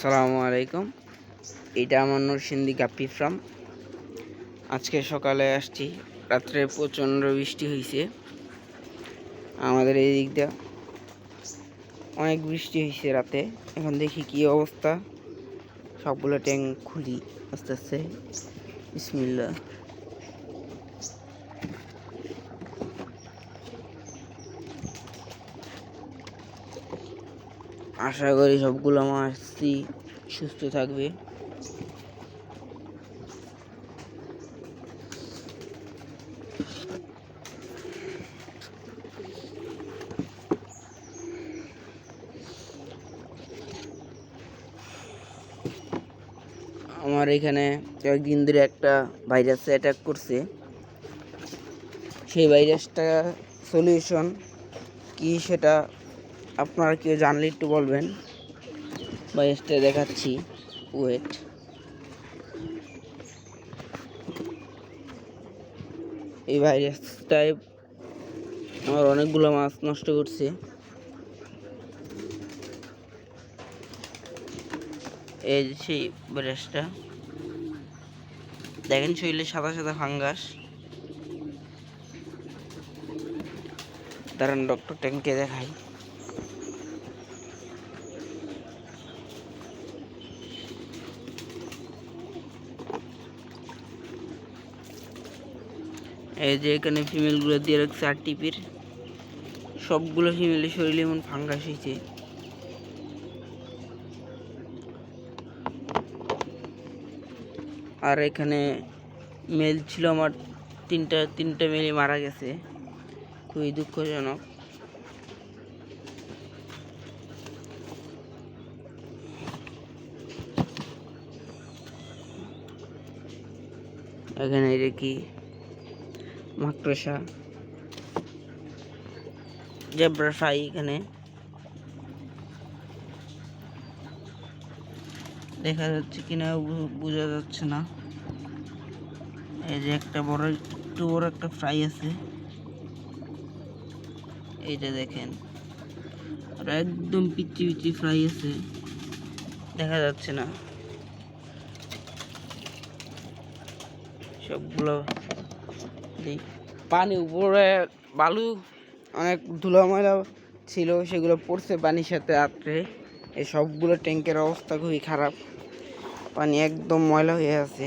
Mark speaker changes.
Speaker 1: আসসালামু আলাইকুম। এটা আমার নরসিংদী গাপ্পি ফার্ম। আজকে সকালে আসছি, রাত্রে প্রচণ্ড বৃষ্টি হয়েছে। আমাদের এই দিক দিয়ে অনেক বৃষ্টি হয়েছে রাতে। এখন দেখি কি অবস্থা। সবগুলো ট্যাঙ্ক খুলি আস্তে আস্তে। বিসমিল্লাহ। আশা করি সবগুলো মাছই সুস্থ থাকবে। আমার এখানে কয়েকদিন ধরে একটা ভাইরাস অ্যাটাক করছে। সেই ভাইরাসটা সলিউশন কি সেটা আপনারা কেউ জানলে একটু বলবেন। ভাইরাসটা দেখাচ্ছি, ওয়েট। এই ভাইরাসটায় আমার অনেকগুলো মাছ নষ্ট করছে। এই সেই ভাইরাসটা দেখেন, শরীরে সাদা সাদা ফাঙ্গাস। দাঁড়ান ডক্টর ট্যাঙ্কে দেখাই। এই যে এখানে ফিমেলগুলো দিয়ে রাখছে RTP-র। সবগুলো ফিমেলের শরীরে এমন ফাঙ্গাস হয়েছে। আর এখানে মেল ছিল আমার তিনটা মেলই মারা গেছে, খুবই দুঃখজনক। এখানে এটা কি মাকড়সা, জেব্রা ফ্রাই। এখানে দেখা যাচ্ছে কিনা বোঝা যাচ্ছে না। এই যে একটা একটু বড় একটা ফ্রাই আছে, এইটা দেখেন। আর একদম পিচ্ছি পিচ্ছি ফ্রাই আছে, দেখা যাচ্ছে না। সবগুলো পানি উপরে, বালু অনেক ধুলা ময়লা ছিল, সেগুলো পড়ছে পানির সাথে আটকে। এই সবগুলো ট্যাঙ্কের অবস্থা খুবই খারাপ, পানি একদম ময়লা হয়ে আছে।